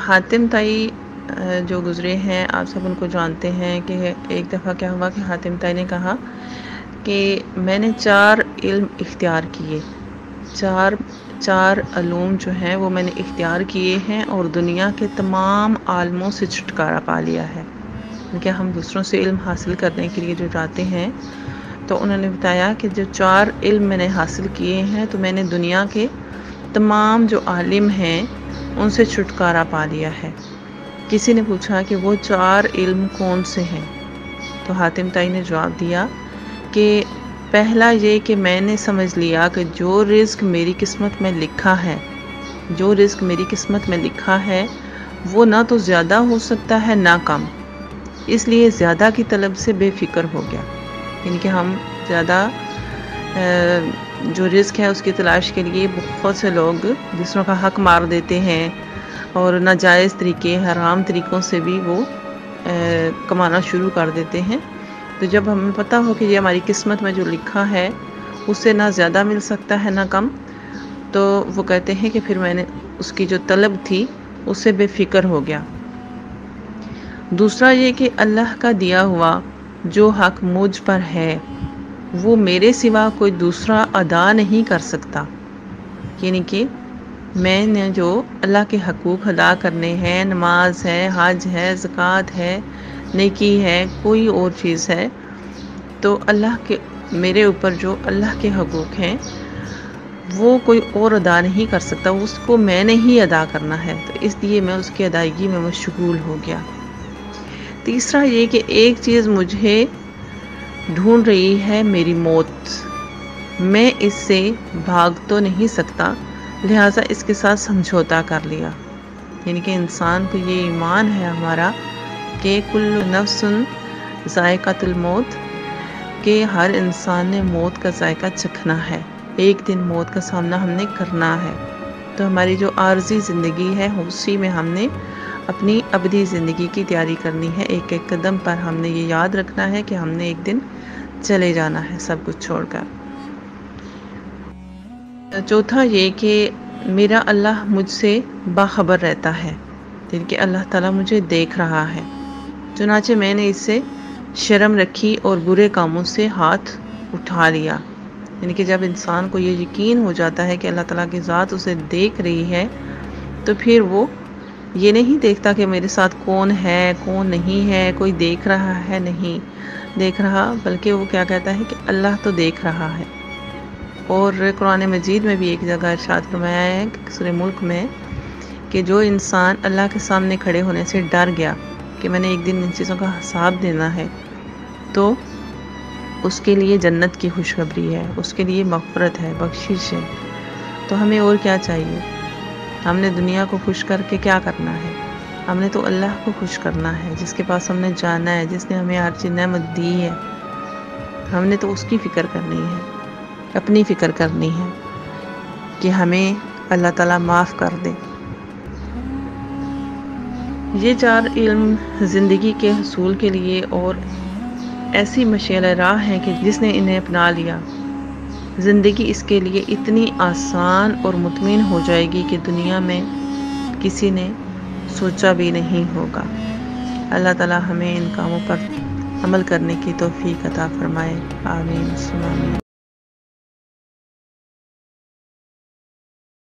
حاتم تائی جو گزرے ہیں آپ سب ان کو جانتے ہیں کہ ایک دفعہ کیا ہوا کہ حاتم تائی نے کہا کہ میں نے 4 علم اختیار کیے، چار علوم جو ہیں وہ میں نے اختیار کیے ہیں اور دنیا کے تمام عالموں سے چھٹکارا پا لیا ہے۔ کیونکہ ہم دوسروں سے علم حاصل کرنے کے لیے جو جاتے ہیں تو انہوں نے بتایا کہ جو 4 علم میں نے حاصل کیے ہیں تو میں نے دنیا کے تمام جو عالم ہیں ان سے چھٹکارا پا لیا ہے۔ کسی نے پوچھا کہ وہ 4 علم کون سے ہیں؟ تو حاتم تائی نے جواب دیا کہ پہلا یہ کہ میں نے سمجھ لیا کہ جو رزق میری قسمت میں لکھا ہے وہ نہ تو زیادہ ہو سکتا ہے نہ کم، اس لیے زیادہ کی طلب سے بے فکر ہو گیا۔ یعنی کہ ہم زیادہ جو رزق ہے اس کی تلاش کے لیے بہت سے لوگ دوسروں کا حق مار دیتے ہیں اور ناجائز طریقے، حرام طریقوں سے بھی وہ کمانا شروع کر دیتے ہیں۔ تو جب ہمیں پتہ ہو کہ یہ ہماری قسمت میں جو لکھا ہے اس سے نہ زیادہ مل سکتا ہے نہ کم، تو وہ کہتے ہیں کہ پھر میں نے اس کی جو طلب تھی اس سے بے فکر ہو گیا۔ دوسرا یہ کہ اللہ کا دیا ہوا جو حق مجھ پر ہے وہ میرے سوا کوئی دوسرا ادا نہیں کر سکتا۔ یعنی کہ میں نے جو اللہ کے حقوق ادا کرنے ہیں، نماز ہے، حج ہے، زکوٰۃ ہے، نیکی ہے، کوئی اور چیز ہے، تو اللہ کے میرے اوپر جو اللہ کے حقوق ہیں وہ کوئی اور ادا نہیں کر سکتا، اس کو میں نے ہی ادا کرنا ہے، تو اس لیے میں اس کی ادائیگی میں مشغول ہو گیا۔ تیسرا یہ کہ ایک چیز مجھے ڈھونڈ رہی ہے، میری موت، میں اس سے بھاگ تو نہیں سکتا، لہٰذا اس کے ساتھ سمجھوتا کر لیا۔ یعنی کہ انسان کو یہ ایمان ہے ہمارا کہ کل نفس ذائقۃ الموت، کہ ہر انسان نے موت کا ذائقہ چکھنا ہے، ایک دن موت کا سامنا ہم نے کرنا ہے۔ تو ہماری جو عارضی زندگی ہے اسی میں ہم نے اپنی ابدی زندگی کی تیاری کرنی ہے۔ ایک ایک قدم پر ہم نے یہ یاد رکھنا ہے کہ ہم نے ایک دن چلے جانا ہے سب کچھ چھوڑ کر۔ چوتھا یہ کہ میرا اللہ مجھ سے باخبر رہتا ہے، یعنی کہ اللہ تعالیٰ مجھے دیکھ رہا ہے، چنانچہ میں نے اس سے شرم رکھی اور برے کاموں سے ہاتھ اٹھا لیا۔ یعنی کہ جب انسان کو یہ یقین ہو جاتا ہے کہ اللہ تعالیٰ کی ذات اسے دیکھ رہی ہے تو پھر وہ یہ نہیں دیکھتا کہ میرے ساتھ کون ہے کون نہیں ہے، کوئی دیکھ رہا ہے نہیں دیکھ رہا، بلکہ وہ کیا کہتا ہے کہ اللہ تو دیکھ رہا ہے۔ اور قرآن مجید میں بھی ایک جگہ ارشاد فرمایا ہے سورہ ملک میں کہ جو انسان اللہ کے سامنے کھڑے ہونے سے ڈر گیا کہ میں نے ایک دن ان چیزوں کا حساب دینا ہے، تو اس کے لیے جنت کی خوشخبری ہے، اس کے لیے مغفرت ہے، بخشش ہے۔ تو ہمیں اور کیا چاہیے؟ ہم نے دنیا کو خوش کر کے کیا کرنا ہے؟ ہم نے تو اللہ کو خوش کرنا ہے، جس کے پاس ہم نے جانا ہے، جس نے ہمیں ہر چیز نعمت دی ہے۔ ہم نے تو اس کی فکر کرنی ہے، اپنی فکر کرنی ہے کہ ہمیں اللہ تعالیٰ معاف کر دے۔ یہ 4 علم زندگی کے حصول کے لیے اور ایسی مشعل راہ ہیں کہ جس نے انہیں اپنا لیا، زندگی اس کے لیے اتنی آسان اور مطمئن ہو جائے گی کہ دنیا میں کسی نے سوچا بھی نہیں ہوگا۔ اللہ تعالیٰ ہمیں ان کاموں پر عمل کرنے کی توفیق عطا فرمائے، آمین ثم آمین۔